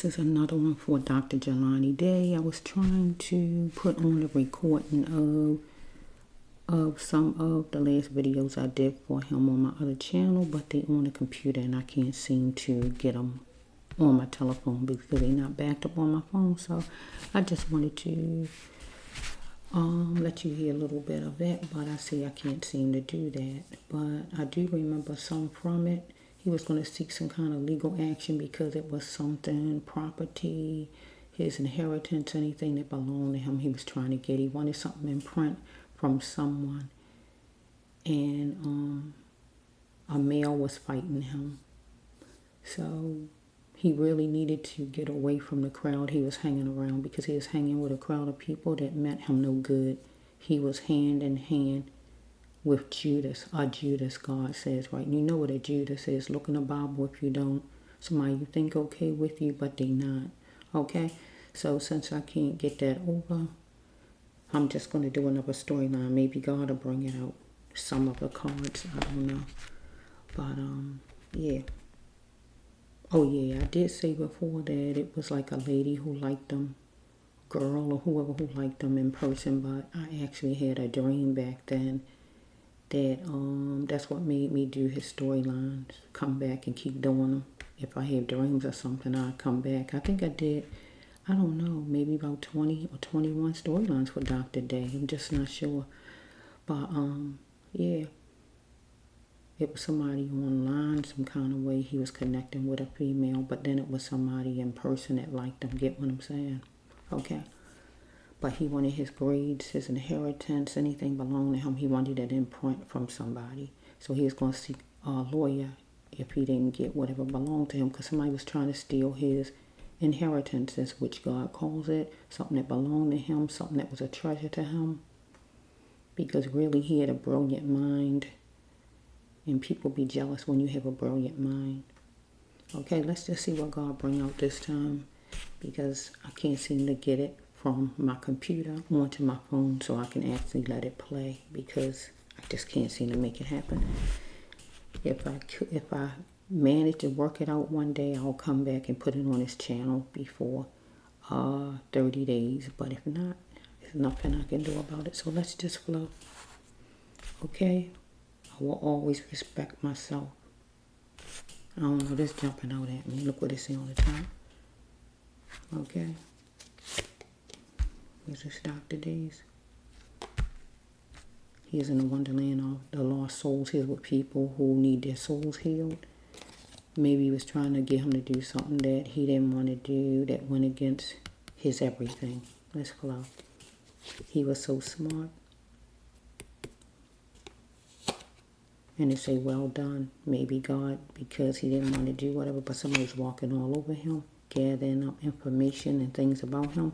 this is another one for Dr. Jalani Day. I was trying to put on a recording of some of the last videos I did for him on my other channel, but they on the computer and I can't seem to get them on my telephone because they're not backed up on my phone. So I just wanted to let you hear a little bit of it, but I see I can't seem to do that. But I do remember some from it. He was going to seek some kind of legal action because it was something, property, his inheritance, anything that belonged to him he was trying to get. He wanted something in print from someone. And a male was fighting him. So he really needed to get away from the crowd he was hanging around because he was hanging with a crowd of people that meant him no good. He was hand in hand with Judas, God says, right? You know what a Judas is. Look in the Bible if you don't. Somebody you think okay with you, but they not. Okay? So since I can't get that over, I'm just going to do another storyline. Maybe God will bring it out. Some of the cards, I don't know. But, yeah. Oh, yeah, I did say before that it was like a lady who liked them, girl or whoever who liked them in person, but I actually had a dream back then that's what made me do his storylines, come back and keep doing them. If I have dreams or something, I'd come back. I think I did, I don't know, maybe about 20 or 21 storylines for Dr. Day. I'm just not sure. But, yeah. It was somebody online, some kind of way he was connecting with a female, but then it was somebody in person that liked him. Get what I'm saying? Okay. But he wanted his grades, his inheritance, anything belonging to him. He wanted it in print from somebody. So he was going to seek a lawyer if he didn't get whatever belonged to him, because somebody was trying to steal his inheritances, which God calls it, something that belonged to him, something that was a treasure to him. Because really he had a brilliant mind. And people be jealous when you have a brilliant mind. Okay, let's just see what God bring out this time. Because I can't seem to get it from my computer onto my phone so I can actually let it play. Because I just can't seem to make it happen. If I manage to work it out one day, I'll come back and put it on this channel before 30 days. But if not, there's nothing I can do about it. So let's just flow. Okay? I will always respect myself. I don't know, this jumping out at me. Look what it says on the top. Okay. Is this Dr. Days? He is in the wonderland of the lost souls. He's with people who need their souls healed. Maybe he was trying to get him to do something that he didn't want to do, that went against his everything. Let's flow. He was so smart. And they say, well done. Maybe God, because he didn't want to do whatever, but somebody was walking all over him, gathering up information and things about him.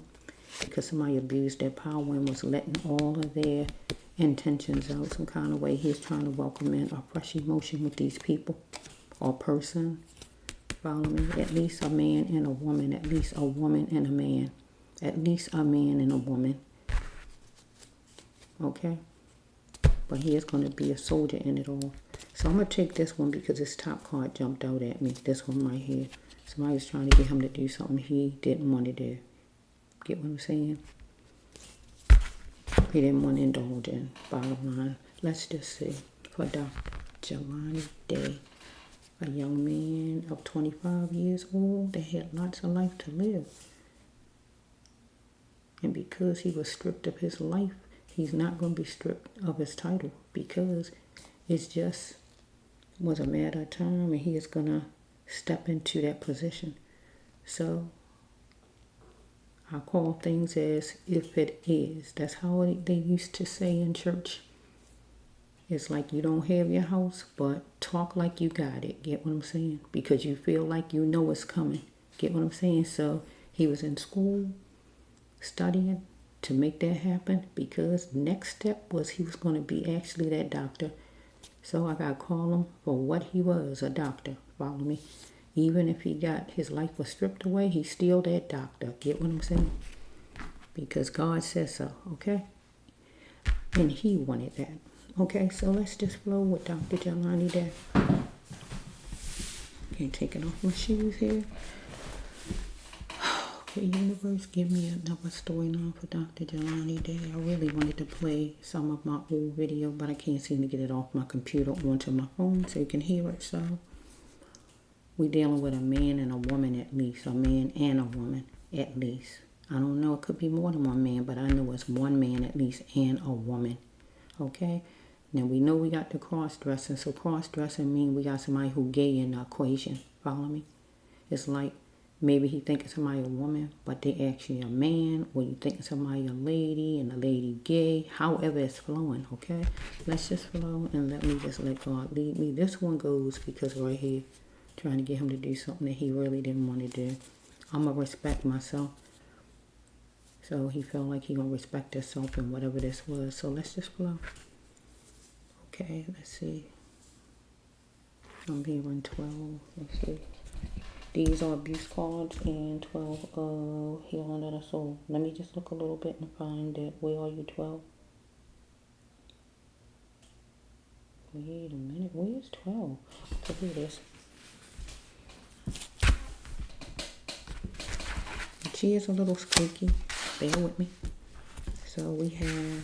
Because somebody abused their power and was letting all of their intentions out some kind of way. He's trying to welcome in a fresh emotion with these people or person. Follow me? At least a man and a woman. At least a woman and a man. At least a man and a woman. Okay? But he is going to be a soldier in it all. So I'm going to take this one because this top card jumped out at me. This one right here. Somebody was trying to get him to do something he didn't want to do. Get what I'm saying? He didn't want to indulge in. Bottom line. Let's just see. For Dr. Jalani Day. A young man of 25 years old that had lots of life to live. And because he was stripped of his life, he's not going to be stripped of his title because it's just was a matter of time and he is going to step into that position. So I call things as if it is. That's how they used to say in church. It's like you don't have your house, but talk like you got it. Get what I'm saying? Because you feel like you know it's coming. Get what I'm saying? So he was in school studying to make that happen because next step was he was going to be actually that doctor. So I got to call him for what he was, a doctor. Follow me? Even if he got his life was stripped away, he's still that doctor. Get what I'm saying? Because God says so, okay? And he wanted that. Okay, so let's just flow with Dr. Jalani there. Can't take it off my shoes here. The universe, give me another storyline for Dr. Jalani Day. I really wanted to play some of my old video, but I can't seem to get it off my computer onto my phone so you can hear it. So we're dealing with a man and a woman at least. A man and a woman at least. I don't know, it could be more than one man, but I know it's one man at least and a woman. Okay? Now we know we got the cross-dressing. So cross-dressing means we got somebody who gay in the equation. Follow me? It's like maybe he thinking somebody a woman, but they actually a man, or you thinking somebody a lady and the lady gay. However it's flowing, okay? Let's just flow and let me just let God lead me. This one goes because right here, trying to get him to do something that he really didn't want to do. I'm going to respect myself. So he felt like he going to respect himself and whatever this was. So let's just flow. Okay, let's see. I'm hearing 12. Let's see. These are abuse cards and 12 healing of the soul. Let me just look a little bit and find that. Where are you, 12? Wait a minute. Where's 12? Okay, here it is. She is a little squeaky. Bear with me. So we have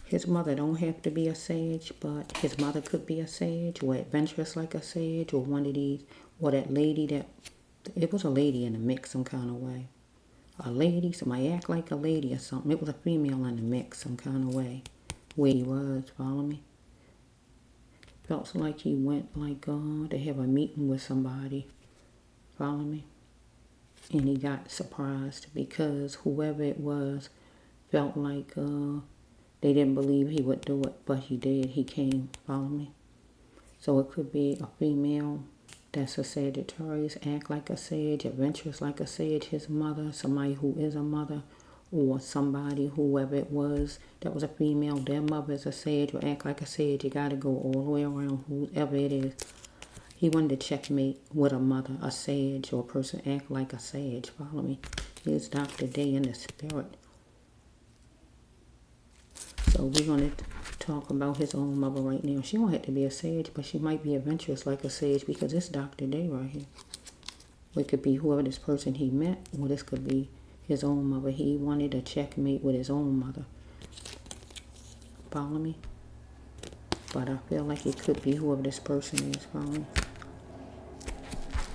his mother don't have to be a sage, but his mother could be a sage or adventurous like a sage or one of these, or that lady that, it was a lady in the mix some kind of way. A lady, somebody act like a lady or something. It was a female in the mix some kind of way. Where he was, follow me? Felt like he went like to have a meeting with somebody. Follow me? And he got surprised because whoever it was felt like they didn't believe he would do it, but he did. He came. Follow me? So it could be a female that's a Sagittarius, act like a sage, adventurous like a sage, his mother, somebody who is a mother, or somebody, whoever it was, that was a female, their mother is a sage or act like a sage. You got to go all the way around, whoever it is. He wanted to checkmate with a mother, a sage, or a person act like a sage. Follow me? Here's Dr. Day in the spirit. So we're going to talk about his own mother right now. She don't have to be a sage, but she might be adventurous like a sage because it's Dr. Day right here. It could be whoever this person he met, or this could be his own mother. He wanted to checkmate with his own mother. Follow me? But I feel like it could be whoever this person is. Follow me?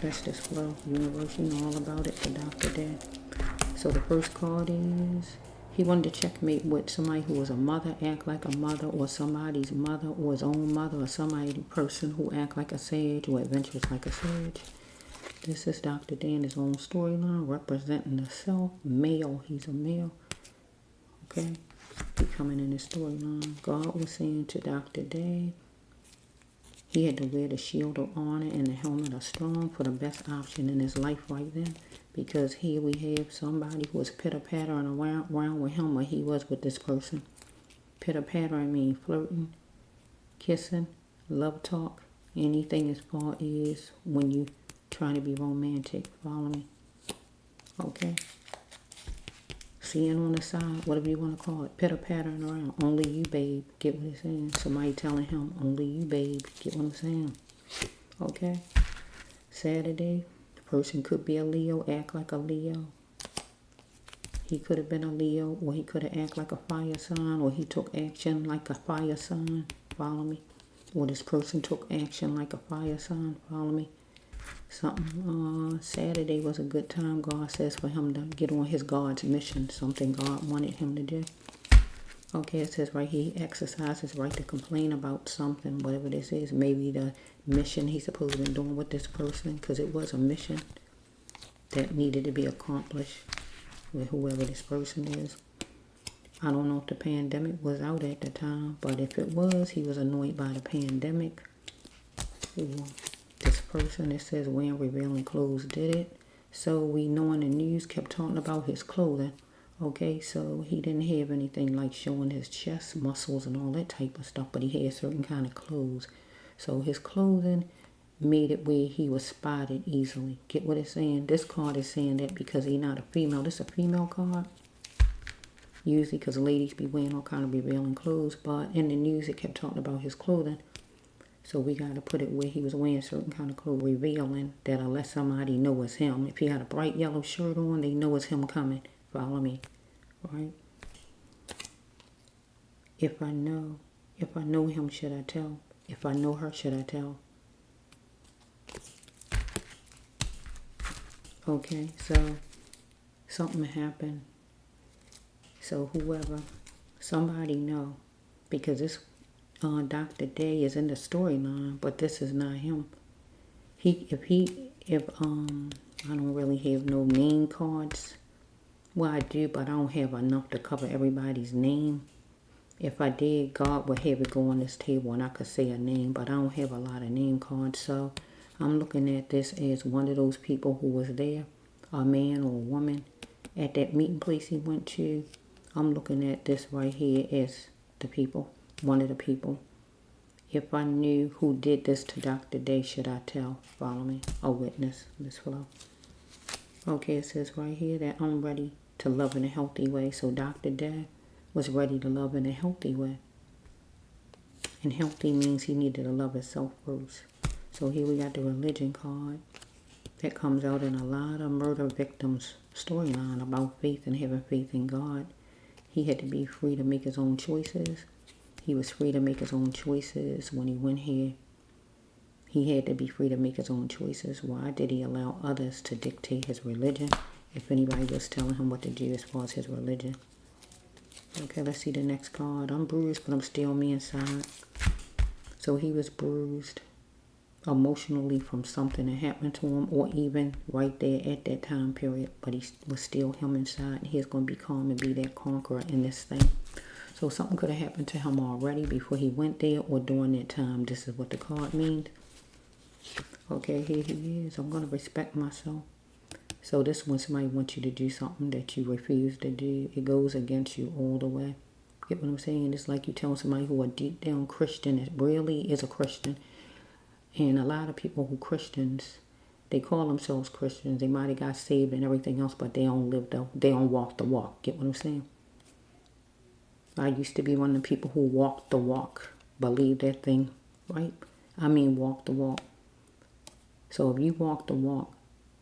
Let's just flow. Universe, you know all about it for Dr. Day. So the first card is, he wanted to checkmate with somebody who was a mother, act like a mother, or somebody's mother, or his own mother, or somebody person who act like a sage, or adventurous like a sage. This is Dr. Day in his own storyline, representing the self. Male, he's a male. Okay? He coming in his storyline. God was saying to Dr. Day, he had to wear the shield of honor and the helmet of strong for the best option in his life right then. Because here we have somebody who was pitter-pattering around with him, or he was with this person. Pitter-pattering means flirting, kissing, love talk, anything as far as when you trying to be romantic. Follow me? Okay? Seeing on the side, whatever you want to call it, pitter-pattering around. Only you, babe. Get what it's saying? Somebody telling him, only you, babe. Get what I'm saying? Okay? Saturday. Person could be a Leo, act like a Leo. He could have been a Leo, or he could have acted like a fire sign, or he took action like a fire sign. Follow me? Or this person took action like a fire sign. Follow me? Something, Saturday was a good time, God says, for him to get on his God's mission. Something God wanted him to do. Okay, it says right here, he exercised his right to complain about something, whatever this is. Maybe the mission he's supposed to be doing with this person, because it was a mission that needed to be accomplished with whoever this person is. I don't know if the pandemic was out at the time, but if it was, he was annoyed by the pandemic. Or this person, it says wearing revealing clothes did it. So we know in the news kept talking about his clothing. Okay, so he didn't have anything like showing his chest muscles and all that type of stuff, but he had certain kind of clothes. So his clothing made it where he was spotted easily. Get what it's saying? This card is saying that because he's not a female. This is a female card. Usually because ladies be wearing all kind of revealing clothes, but in the news it kept talking about his clothing. So we got to put it where he was wearing certain kind of clothes, revealing that unless somebody know it's him. If he had a bright yellow shirt on, they know it's him coming. Follow me, right? If I know him, should I tell? If I know her, should I tell? Okay, so something happened. So whoever, somebody know, because this Dr. Day is in the storyline, but this is not him. If I don't really have no name cards. Well, I do, but I don't have enough to cover everybody's name. If I did, God would have it go on this table and I could say a name, but I don't have a lot of name cards. So I'm looking at this as one of those people who was there, a man or a woman, at that meeting place he went to. I'm looking at this right here as the people, one of the people. If I knew who did this to Dr. Day, should I tell? Follow me. A witness. Let's flow. Okay, it says right here that I'm ready to love in a healthy way. So Dr. Day was ready to love in a healthy way. And healthy means he needed to love himself first. So here we got the religion card. That comes out in a lot of murder victims' storyline about faith and having faith in God. He had to be free to make his own choices. He was free to make his own choices when he went here. He had to be free to make his own choices. Why did he allow others to dictate his religion? If anybody was telling him what to do as far as his religion. Okay, let's see the next card. I'm bruised, but I'm still me inside. So he was bruised emotionally from something that happened to him, or even right there at that time period, but he was still him inside. He's going to be calm and be that conqueror in this thing. So something could have happened to him already before he went there or during that time. This is what the card means. Okay, here he is. I'm going to respect myself. So this when somebody wants you to do something that you refuse to do, it goes against you all the way. Get what I'm saying? It's like you tell somebody who are deep down Christian, that really is a Christian. And a lot of people who Christians, they call themselves Christians. They might have got saved and everything else, but they don't they don't walk the walk. Get what I'm saying? I used to be one of the people who walked the walk. Believe that thing, right? I mean walk the walk. So if you walk the walk,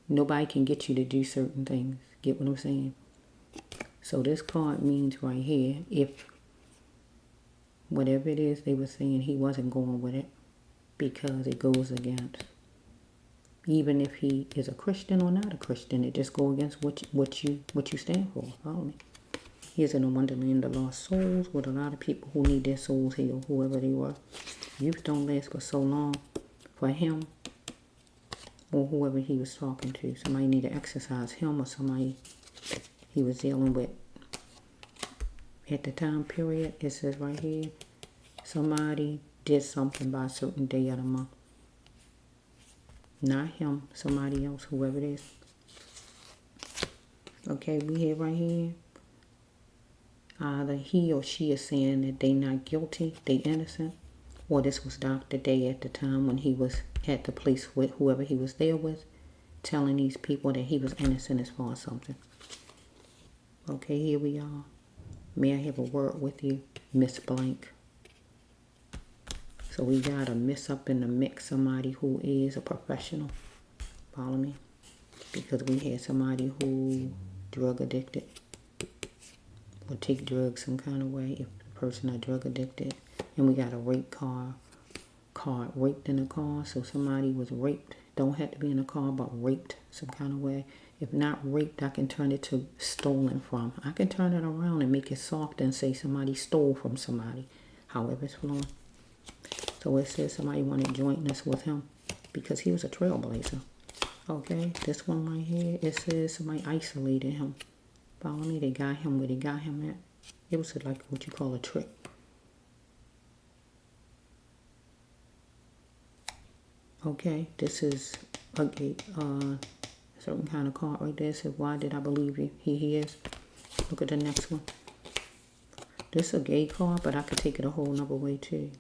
nobody can get you to do certain things. Get what I'm saying? So this card means right here, if whatever it is they were saying, he wasn't going with it because it goes against. Even if he is a Christian or not a Christian, it just goes against what you stand for. Follow me. He's in a wonderland of lost souls with a lot of people who need their souls healed, whoever they were. Youth don't last for so long. For him, or whoever he was talking to, somebody need to exercise him, or somebody he was dealing with at the time period. It says right here, somebody did something by a certain day of the month. Not him, somebody else, whoever it is. Okay, we have right here, either he or she is saying that they not guilty, they innocent, or this was Dr. Day at the time when he was at the place with whoever he was there with, telling these people that he was innocent as far as something. Okay, here we are. May I have a word with you, Miss Blank? So we got a miss up in the mix, somebody who is a professional. Follow me? Because we had somebody who drug addicted or take drugs some kind of way if the person are drug addicted. And we got a rape card raped in a car. So somebody was raped. Don't have to be in a car, but raped some kind of way. If not raped, I can turn it to stolen from. I can turn it around and make it soft and say somebody stole from somebody. However it's flowing. So it says somebody wanted jointness with him because he was a trailblazer. Okay, this one right here, it says somebody isolated him. Follow me? They got him where they got him at. It was like what you call a trick. Okay, this is a certain kind of card right there. It says, why did I believe you? He is. Look at the next one. This is a gay card, but I could take it a whole nother way too.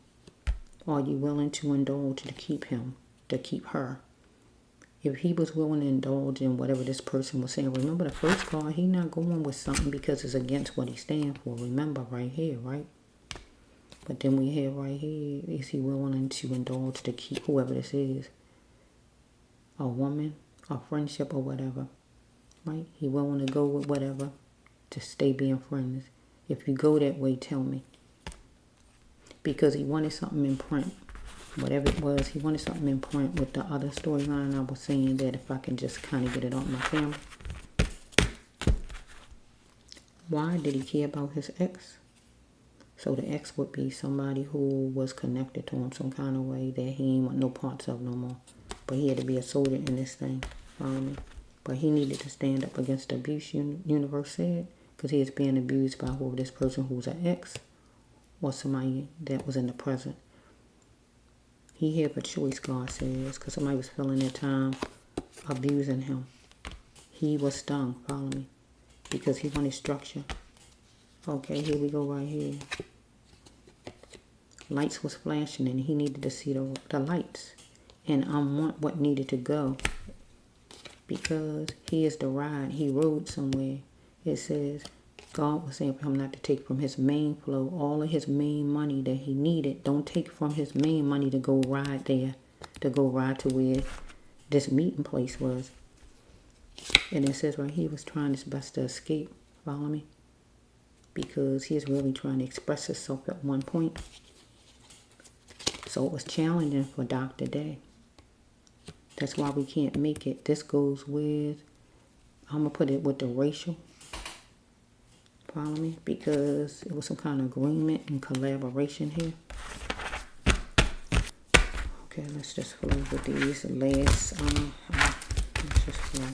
Are you willing to indulge to keep him, to keep her? If he was willing to indulge in whatever this person was saying, remember the first card, he not going with something because it's against what he stands for. Remember right here, right? But then we have right here, is he willing to indulge to keep whoever this is, a woman, a friendship or whatever, right? He willing to go with whatever to stay being friends. If you go that way, tell me. Because he wanted something in print. Whatever it was, he wanted something in print with the other storyline I was saying, that if I can just kind of get it on my camera. Why did he care about his ex? So the ex would be somebody who was connected to him some kind of way that he ain't want no parts of no more. But he had to be a soldier in this thing. Follow me? But he needed to stand up against the abuse, universe said, because he is being abused by whoever this person who's an ex or somebody that was in the present. He had a choice, God says, because somebody was feeling their time abusing him. He was stung, follow me, because he wanted structure. Okay, here we go right here. Lights was flashing and he needed to see the lights. And I want what needed to go, because he is the ride. He rode somewhere. It says God was saying for him not to take from his main flow, all of his main money that he needed. Don't take from his main money to go ride there, to go ride to where this meeting place was. And it says right here, he was trying his best to escape. Follow me? Because he is really trying to express himself at one point. So it was challenging for Dr. Day. That's why we can't make it. This goes with, I'm going to put it with the racial. Follow me? Because it was some kind of agreement and collaboration here. Okay, let's just flow with these last, let's just flow.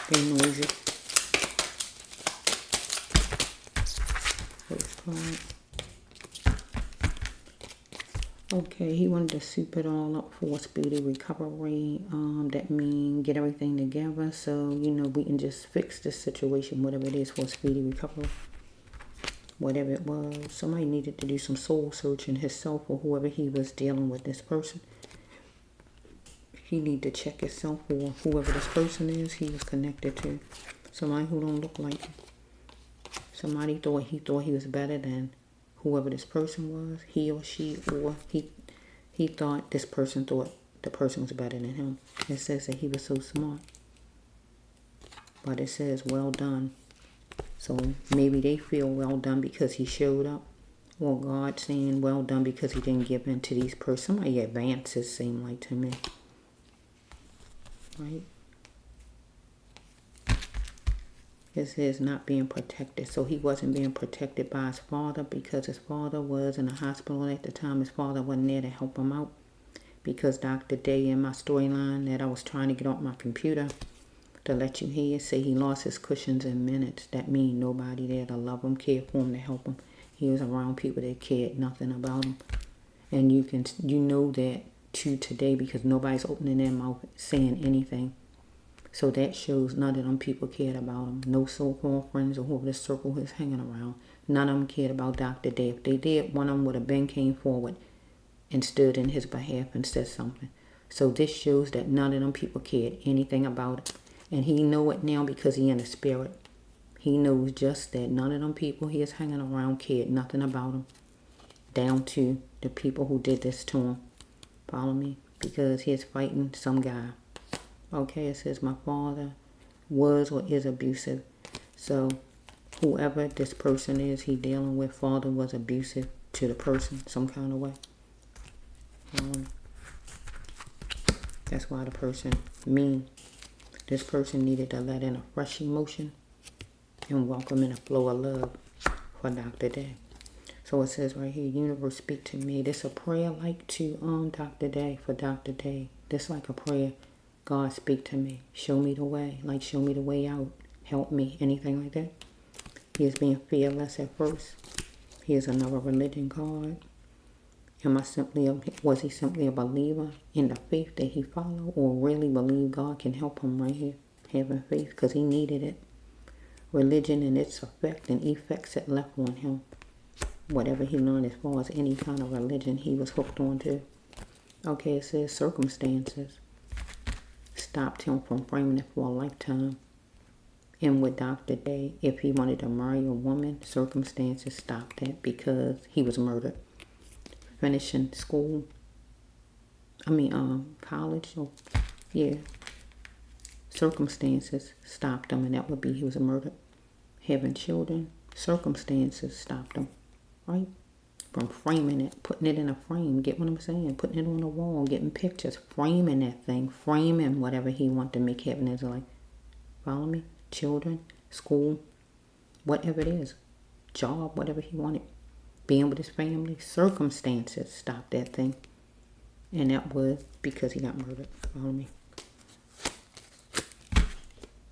They noisy. Okay, he wanted to soup it all up for speedy recovery. That means get everything together so, we can just fix this situation, whatever it is, for speedy recovery. Whatever it was. Somebody needed to do some soul searching himself or whoever he was dealing with this person. He need to check himself or whoever this person is he was connected to. Somebody who don't look like him. Somebody thought he was better than whoever this person was, he or she, or he thought this person thought the person was better than him. It says that he was so smart. But it says well done. So maybe they feel well done because he showed up. Or God saying well done because he didn't give in to these persons. Somebody advances seem like to me. Right? It says not being protected. So he wasn't being protected by his father because his father was in the hospital at the time. His father wasn't there to help him out. Because Dr. Day in my storyline that I was trying to get off my computer to let you hear, say he lost his cushions in minutes. That means nobody there to love him, care for him, to help him. He was around people that cared nothing about him. And you know that too today because nobody's opening their mouth saying anything. So that shows none of them people cared about him. No so-called friends or whoever this circle is hanging around. None of them cared about Dr. Day. If they did, one of them would have been came forward and stood in his behalf and said something. So this shows that none of them people cared anything about it. And he know it now because he in the spirit. He knows just that none of them people he is hanging around cared nothing about him. Down to the people who did this to him. Follow me? Because he is fighting some guy. Okay, it says my father was or is abusive. So whoever this person is he dealing with, father was abusive to the person some kind of way. That's why the person mean. This person needed to let in a fresh emotion and welcome in a flow of love for Dr. Day. So it says right here, universe speak to me. This a prayer like to Dr. Day, for Dr. Day. This like a prayer. God speak to me. Show me the way. Like show me the way out. Help me. Anything like that. He is being fearless at first. He is another religion card. Was he simply a believer in the faith that he followed, or really believe God can help him right here, having faith, because he needed it. Religion and its effect and effects it left on him. whatever he learned as far as any kind of religion he was hooked on to. Okay, it says circumstances stopped him from framing it for a lifetime. And with Dr. Day, if he wanted to marry a woman, circumstances stopped that because he was murdered. Finishing school, college, yeah. Circumstances stopped him, and that would be he was murdered. Having children, circumstances stopped him, right? From framing it, putting it in a frame, get what I'm saying? Putting it on the wall, getting pictures, framing that thing, framing whatever he wanted to make happen in his life. Follow me? Children, school, whatever it is, job, whatever he wanted. Being with his family, circumstances stopped that thing. And that was because he got murdered. Follow me?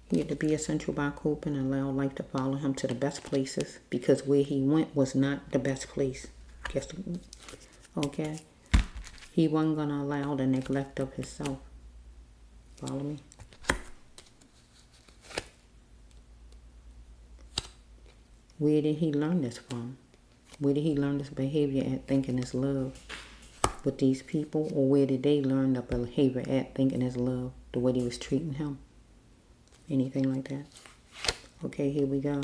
He had to be essential by coping and allow life to follow him to the best places because where he went was not the best place. Guess what? Okay? He wasn't going to allow the neglect of himself. Follow me? Where did he learn this from? Where did he learn this behavior at thinking it's love with these people? Or where did they learn the behavior at thinking it's love? The way they was treating him? Anything like that? Okay, here we go.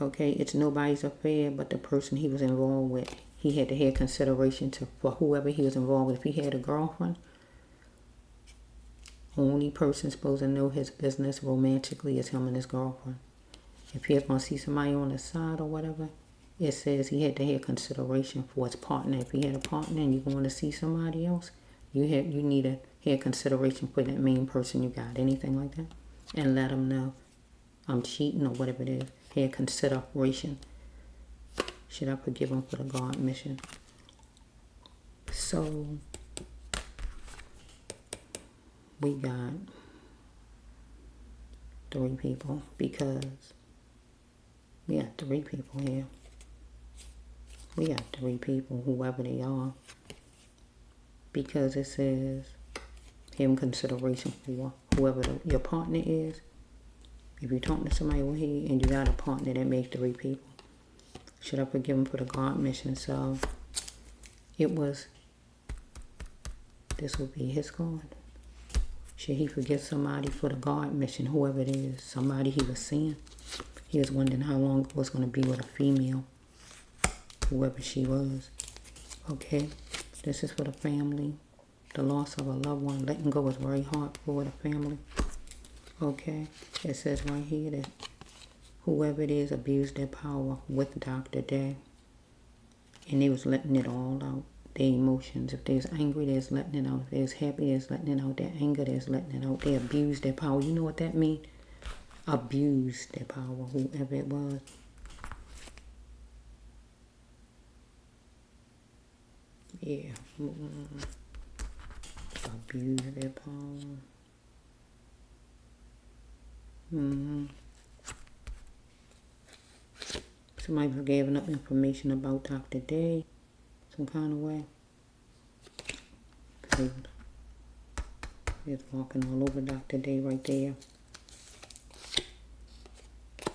Okay, it's nobody's affair but the person he was involved with. He had to have consideration for whoever he was involved with. If he had a girlfriend, only person supposed to know his business romantically is him and his girlfriend. If he was going to see somebody on the side or whatever, it says he had to have consideration for his partner. If he had a partner and you want to see somebody else, you need to have consideration for that main person you got. Anything like that? And let them know I'm cheating or whatever it is. Have consideration. Should I forgive him for the God mission? So, we got 3 people because we got 3 people here. We got 3 people, whoever they are. Because it says, have consideration for whoever your partner is. If you're talking to somebody over here and you got a partner, that makes 3 people. Should I forgive him for the God mission? So, it was, this would be his God. Should he forgive somebody for the God mission, whoever it is, somebody he was seeing? He was wondering how long it was going to be with a female, whoever she was. Okay, this is for the family. The loss of a loved one, letting go is very hard for the family. Okay, it says right here that whoever it is abused their power with Dr. Day. And they was letting it all out. Their emotions. If they's angry, they's letting it out. If they's happy, they's letting it out. Their anger, they's letting it out. They abused their power. You know what that means? Abused their power, whoever it was. Yeah. Abused their power. Somebody was giving up information about Dr. Day some kind of way. He was walking all over Dr. Day right there.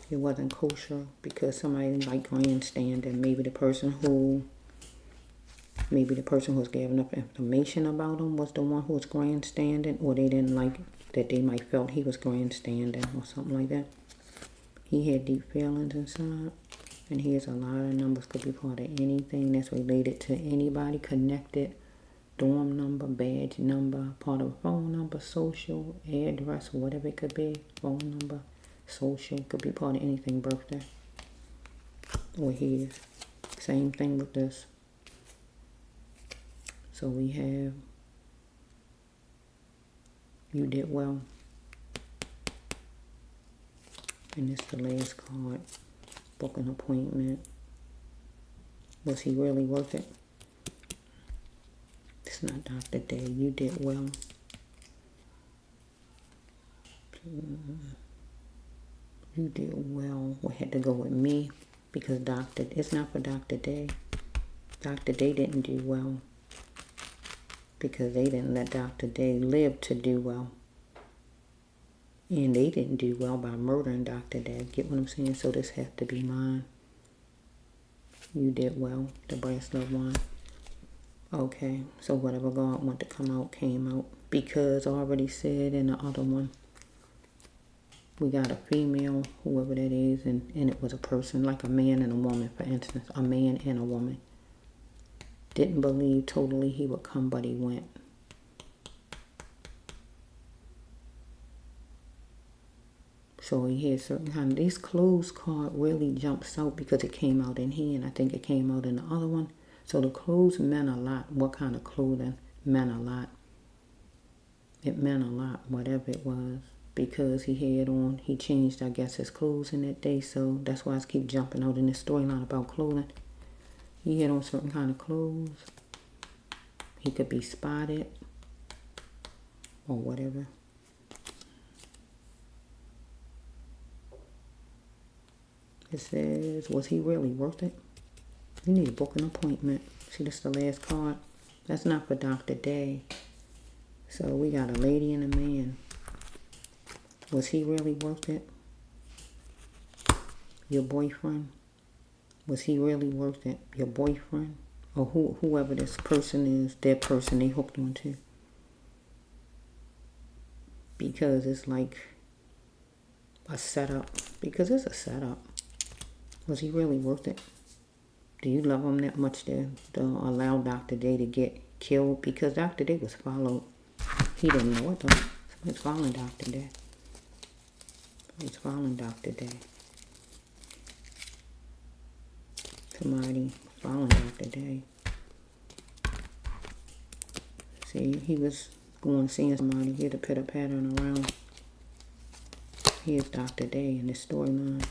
It wasn't kosher because somebody like grandstanding. Maybe the person who was giving up information about him was the one who was grandstanding, or they didn't like that they might felt he was grandstanding or something like that. He had deep feelings inside, and here's a lot of numbers could be part of anything that's related to anybody connected. Dorm number, badge number, part of a phone number, social, address, whatever it could be. Phone number, social, could be part of anything, birthday. Or here. Same thing with this. So we have, you did well. And it's the last card. Book an appointment. Was he really worth it? It's not Dr. Day. You did well. You did well. We had to go with me because it's not for Dr. Day. Dr. Day didn't do well because they didn't let Dr. Day live to do well. And they didn't do well by murdering Dr. Day. Get what I'm saying? So this has to be mine. You did well, the brass loved one. Okay, so whatever God wanted to come out, came out. Because I already said in the other one, we got a female, whoever that is, and it was a person, like a man and a woman, for instance. A man and a woman. Didn't believe totally he would come, but he went. So he had certain kind of, this clothes card really jumps out because it came out in here, and I think it came out in the other one. So the clothes meant a lot. What kind of clothing meant a lot. It meant a lot, whatever it was. Because he had on, he changed, I guess, his clothes in that day. So that's why I keep jumping out in this storyline about clothing. He had on certain kind of clothes. He could be spotted or whatever. It says, was he really worth it? You need to book an appointment. See, this is the last card. That's not for Dr. Day. So we got a lady and a man. Was he really worth it? Your boyfriend? Was he really worth it? Your boyfriend? Or whoever this person is, that person they hooked onto. Because it's like a setup. Because it's a setup. Was he really worth it? Do you love him that much to allow Dr. Day to get killed? Because Dr. Day was followed. He didn't know it though. Somebody's following Dr. Day. Somebody's following Dr. Day. Somebody following Dr. Day. See, he was going seeing somebody. He had to put a pattern around. Here's Dr. Day in this storyline.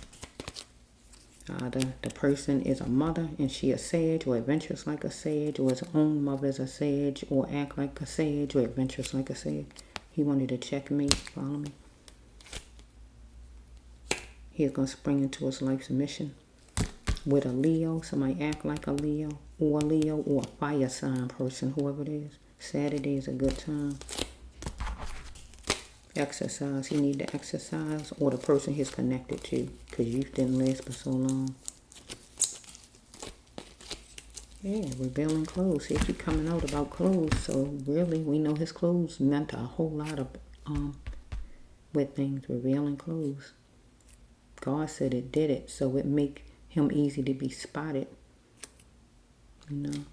The person is a mother and she a sage, or adventurous like a sage, or his own mother is a sage, or act like a sage, or adventurous like a sage. He wanted to check me, follow me. He's going to spring into his life's mission with a Leo, somebody act like a Leo, or a fire sign person, whoever it is. Saturday is a good time. Exercise, he need to exercise, or the person he's connected to, because youth didn't last for so long. Yeah, revealing clothes. He keep coming out about clothes, so really we know his clothes meant a whole lot of with things. Revealing clothes. God said it did it, so it make him easy to be spotted. You know,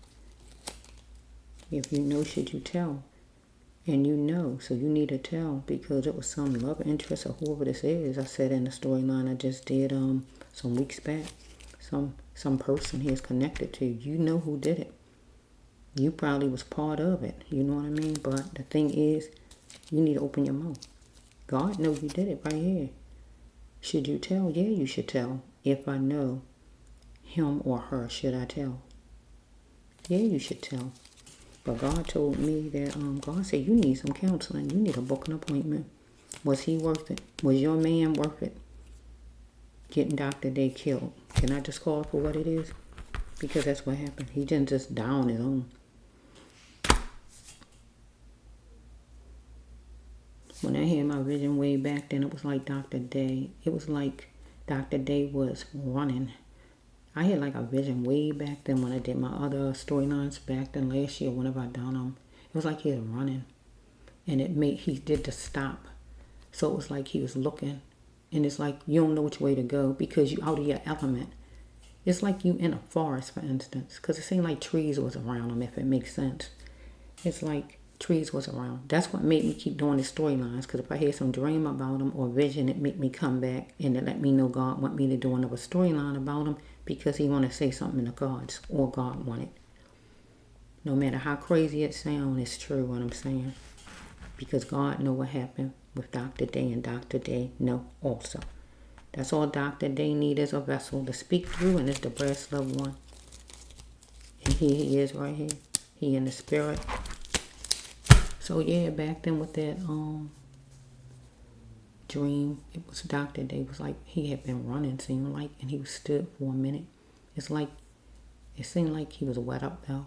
if you know, should you tell? And you know, so you need to tell, because it was some love interest or whoever this is. I said in the storyline I just did some weeks back. Some person he is connected to. You know who did it. You probably was part of it. You know what I mean? But the thing is, you need to open your mouth. God knows you did it right here. Should you tell? Yeah, you should tell. If I know him or her, should I tell? Yeah, you should tell. But God told me that, God said, you need some counseling. You need to book an appointment. Was he worth it? Was your man worth it? Getting Dr. Day killed. Can I just call it for what it is? Because that's what happened. He didn't just die on his own. When I had my vision way back then, it was like Dr. Day. It was like Dr. Day was running. I had like a vision way back then when I did my other storylines back then last year, whenever I done them. It was like he was running. And he did the stop. So it was like he was looking. And it's like you don't know which way to go because you out of your element. It's like you in a forest, for instance. Because it seemed like trees was around him, if it makes sense. It's like trees was around. That's what made me keep doing the storylines. Because if I had some dream about him or vision, it made me come back. And it let me know God want me to do another storyline about him. Because he want to say something to God, or God wanted. No matter how crazy it sounds, it's true what I'm saying. Because God know what happened with Dr. Day, and Dr. Day know also. That's all Dr. Day need is a vessel to speak through, and it's the brass loved one. And he is right here. He in the spirit. So yeah, back then with that dream, it was Dr. Day was like he had been running, seemed like, and he was stood for a minute. It's like it seemed like he was wet up though.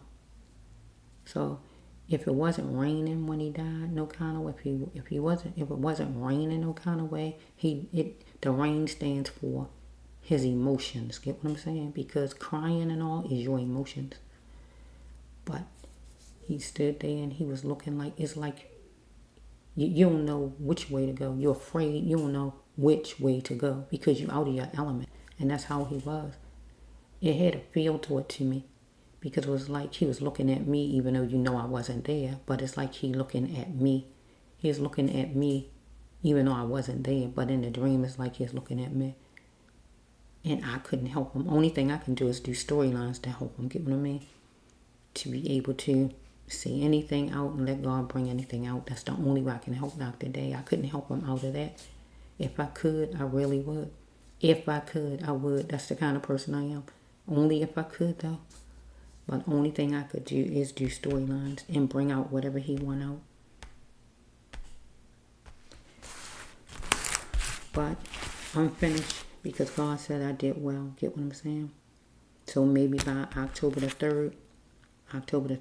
So if it wasn't raining when he died, no kind of way. If it wasn't raining no kind of way, the rain stands for his emotions. Get what I'm saying? Because crying and all is your emotions. But he stood there and he was looking like, it's like you don't know which way to go. You're afraid. You don't know which way to go because you're out of your element. And that's how he was. It had a feel to it to me because it was like he was looking at me even though I wasn't there. But it's like he looking at me. He was looking at me even though I wasn't there. But in the dream, it's like he was looking at me. And I couldn't help him. Only thing I can do is do storylines to help him. Get what I mean? To be able to see anything out and let God bring anything out. That's the only way I can help Dr. Day. I couldn't help him out of that. If I could, I really would. If I could, I would. That's the kind of person I am. Only if I could, though. But the only thing I could do is do storylines and bring out whatever he want out. But I'm finished because God said I did well. Get what I'm saying? So maybe by October the 3rd, October the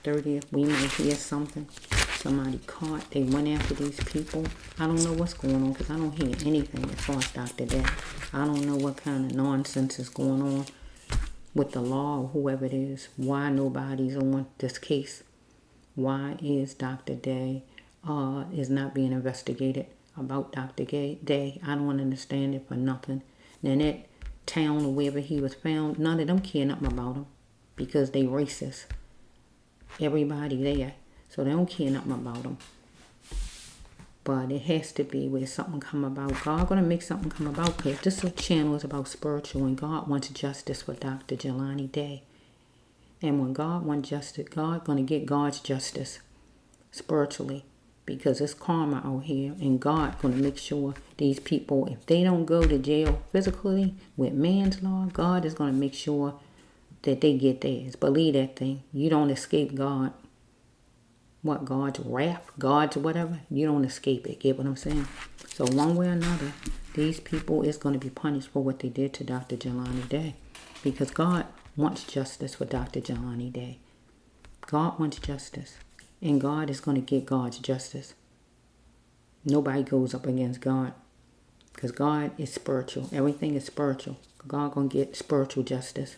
30th, we might hear something. Somebody caught. They went after these people. I don't know what's going on because I don't hear anything as far as Dr. Dat. I don't know what kind of nonsense is going on with the law or whoever it is. Why nobody's on this case. Why is Dr. Day is not being investigated about Dr. Day. I don't understand it for nothing. Then that town or wherever he was found, none of them care nothing about him because they racist. Everybody there. So they don't care nothing about him. But it has to be where something come about. God gonna make something come about because this channel is about spiritual and God wants justice for Dr. Jalani Day. And when God wants justice, God gonna get God's justice spiritually. Because it's karma out here and God gonna make sure these people, if they don't go to jail physically with man's law, God is gonna make sure that they get theirs. Believe that thing. You don't escape God. What, God's wrath? God's whatever? You don't escape it. Get what I'm saying? So one way or another, these people is going to be punished for what they did to Dr. Jalani Day. Because God wants justice for Dr. Jalani Day. God wants justice. And God is going to get God's justice. Nobody goes up against God. Because God is spiritual. Everything is spiritual. God going to get spiritual justice.